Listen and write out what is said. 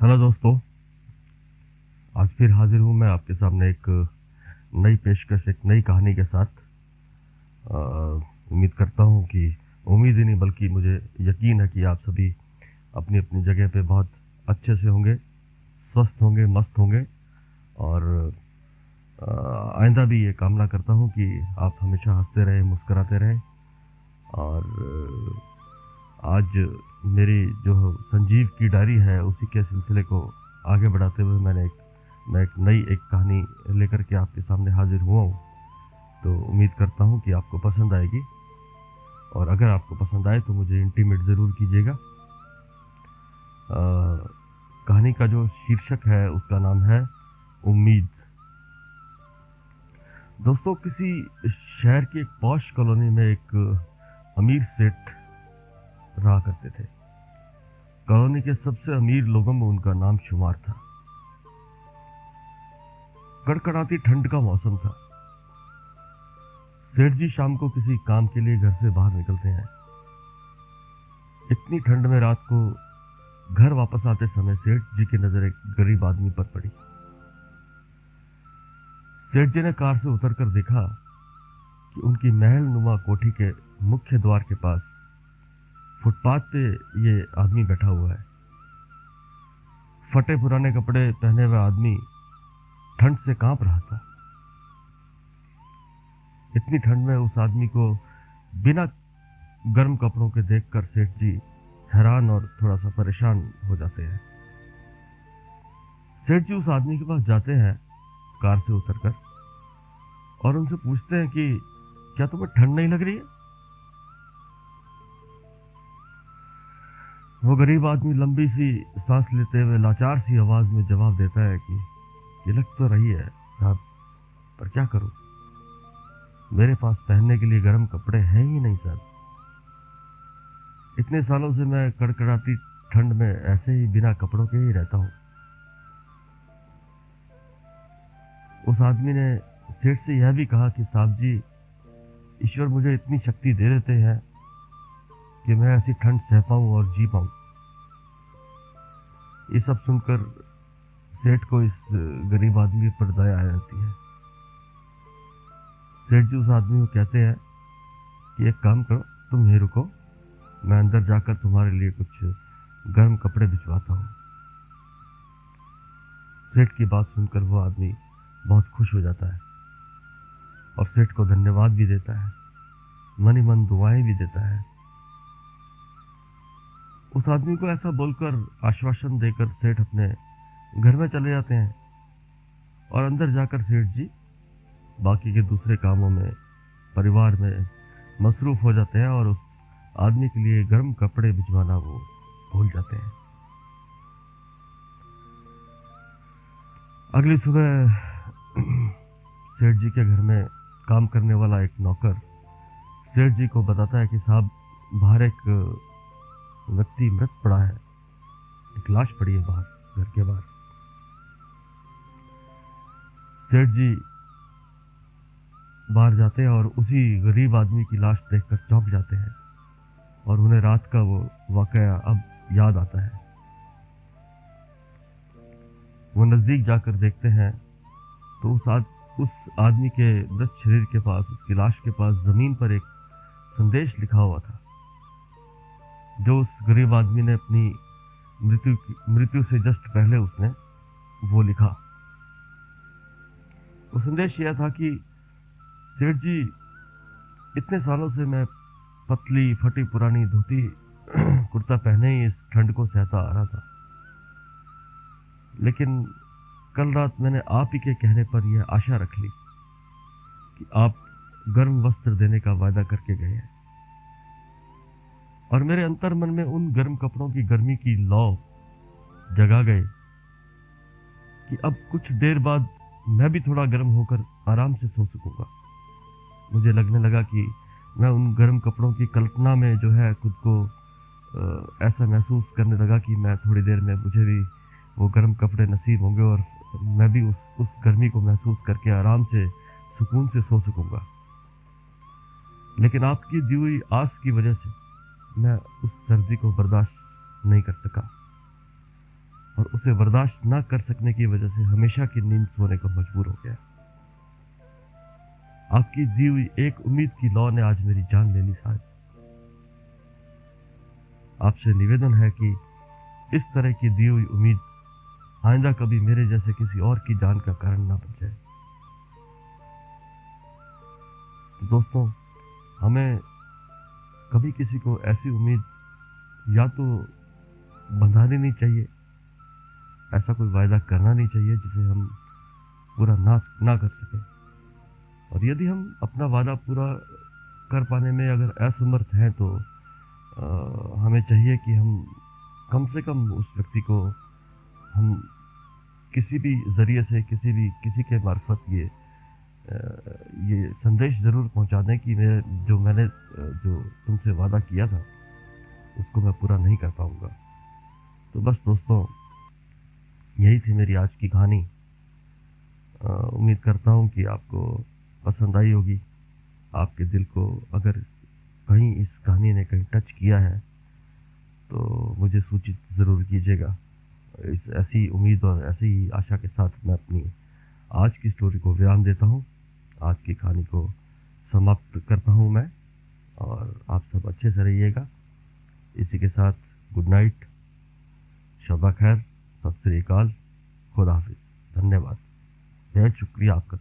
Hello दोस्तों। आज फिर हाजिर हूँ मैं आपके सामने एक नई पेशकश, एक नई कहानी के साथ। अ, उम्मीद करता हूँ कि उम्मीद ही नहीं बल्कि मुझे यकीन है कि आप सभी अपनी अपनी जगह पे बहुत अच्छे से होंगे, स्वस्थ होंगे, मस्त होंगे। और आइंदा भी ये कामना करता हूँ कि आप हमेशा हंसते रहें, मुस्कुराते रहें। और आज मेरी जो संजीव की डायरी है उसी के सिलसिले को आगे बढ़ाते हुए मैं एक नई कहानी लेकर के आपके सामने हाजिर हुआ हूँ। तो उम्मीद करता हूँ कि आपको पसंद आएगी, और अगर आपको पसंद आए तो मुझे इंटीमेट ज़रूर कीजिएगा। कहानी का जो शीर्षक है उसका नाम है उम्मीद। दोस्तों, किसी शहर की एक पॉश कॉलोनी में एक अमीर सेठ रहा करते थे। कॉलोनी के सबसे अमीर लोगों में उनका नाम शुमार था। कड़कड़ाती ठंड का मौसम था। सेठ जी शाम को किसी काम के लिए घर से बाहर निकलते हैं। इतनी ठंड में रात को घर वापस आते समय सेठ जी की नजर एक गरीब आदमी पर पड़ी। सेठ जी ने कार से उतरकर देखा कि उनकी महल नुमा कोठी के मुख्य द्वार के पास फुटपाथ पे ये आदमी बैठा हुआ है। फटे पुराने कपड़े पहने हुए आदमी ठंड से कांप रहा था। इतनी ठंड में उस आदमी को बिना गर्म कपड़ों के देखकर सेठ जी हैरान और थोड़ा सा परेशान हो जाते हैं। सेठ जी उस आदमी के पास जाते हैं कार से उतरकर, और उनसे पूछते हैं कि क्या तुम्हें ठंड नहीं लग रही है? वो गरीब आदमी लंबी सी सांस लेते हुए लाचार सी आवाज में जवाब देता है कि ये लग तो रही है साहब, पर क्या करूं, मेरे पास पहनने के लिए गर्म कपड़े हैं ही नहीं साहब। इतने सालों से मैं कड़कड़ाती ठंड में ऐसे ही बिना कपड़ों के ही रहता हूं। उस आदमी ने सेठ से यह भी कहा कि साहब जी, ईश्वर मुझे इतनी शक्ति दे देते हैं कि मैं ऐसी ठंड सह पाऊं और जी पाऊं। ये सब सुनकर सेठ को इस गरीब आदमी पर दया आ जाती है। सेठ जी उस आदमी को कहते हैं कि एक काम करो, तुम यहीं रुको, मैं अंदर जाकर तुम्हारे लिए कुछ गर्म कपड़े भिजवाता हूँ। सेठ की बात सुनकर वो आदमी बहुत खुश हो जाता है और सेठ को धन्यवाद भी देता है, मन ही मन दुआएं भी देता है। उस आदमी को ऐसा बोलकर, आश्वासन देकर सेठ अपने घर में चले जाते हैं, और अंदर जाकर सेठ जी बाकी के दूसरे कामों में, परिवार में मसरूफ हो जाते हैं, और उस आदमी के लिए गर्म कपड़े भिजवाना वो भूल जाते हैं। अगली सुबह सेठ जी के घर में काम करने वाला एक नौकर सेठ जी को बताता है कि साहब, बाहर एक व्यक्ति मृत पड़ा है, एक लाश पड़ी है बाहर, घर के बाहर। सेठ जी बाहर जाते हैं और उसी गरीब आदमी की लाश देखकर चौंक जाते हैं, और उन्हें रात का वो वाकया अब याद आता है। वो नजदीक जाकर देखते हैं तो उस आदमी के मृत शरीर के पास, उसकी लाश के पास जमीन पर एक संदेश लिखा हुआ था, जो उस गरीब आदमी ने अपनी मृत्यु से जस्ट पहले उसने वो लिखा। वो संदेश यह था कि सेठ जी, इतने सालों से मैं पतली फटी पुरानी धोती कुर्ता पहने ही इस ठंड को सहता आ रहा था, लेकिन कल रात मैंने आप ही के कहने पर यह आशा रख ली कि आप गर्म वस्त्र देने का वायदा करके गए हैं, और मेरे अंतर मन में उन गर्म कपड़ों की गर्मी की लौ जगा गए कि अब कुछ देर बाद मैं भी थोड़ा गर्म होकर आराम से सो सकूंगा। मुझे लगने लगा कि मैं उन गर्म कपड़ों की कल्पना में जो है खुद को ऐसा महसूस करने लगा कि मैं थोड़ी देर में मुझे भी वो गर्म कपड़े नसीब होंगे, और मैं भी उस गर्मी को महसूस करके आराम से सुकून से सो सकूंगा। लेकिन आपकी दी हुई आस की वजह से मैं उस सर्दी को बर्दाश्त नहीं कर सका। और उसे बर्दाश्त ना कर सकने की वजह से हमेशा की नींद सोने को मजबूर हो गया। आपकी दी हुई एक उम्मीद की लौ ने आज मेरी जान ले ली साहब। आपसे निवेदन है कि इस तरह की दी हुई उम्मीद आइंदा कभी मेरे जैसे किसी और की जान का कारण ना बन जाए। तो दोस्तों, हमें कभी किसी को ऐसी उम्मीद या तो बंधानी नहीं चाहिए, ऐसा कोई वायदा करना नहीं चाहिए जिसे हम पूरा ना कर सके। और यदि हम अपना वादा पूरा कर पाने में अगर असमर्थ हैं तो हमें चाहिए कि हम कम से कम उस व्यक्ति को हम किसी भी ज़रिए से किसी के मार्फत ये संदेश ज़रूर पहुंचा दें कि मैंने जो तुमसे वादा किया था उसको मैं पूरा नहीं कर पाऊंगा। तो बस दोस्तों, यही थी मेरी आज की कहानी। उम्मीद करता हूं कि आपको पसंद आई होगी। आपके दिल को अगर कहीं इस कहानी ने कहीं टच किया है तो मुझे सूचित ज़रूर कीजिएगा। इस ऐसी उम्मीद और ऐसी ही आशा के साथ मैं अपनी आज की स्टोरी को विराम देता हूँ। आज की कहानी को समाप्त करता हूँ मैं, और आप सब अच्छे से रहिएगा। इसी के साथ गुड नाइट, शब खैर, सत श्री अकाल, खुदा हाफिज, धन्यवाद, बेहद शुक्रिया आपका।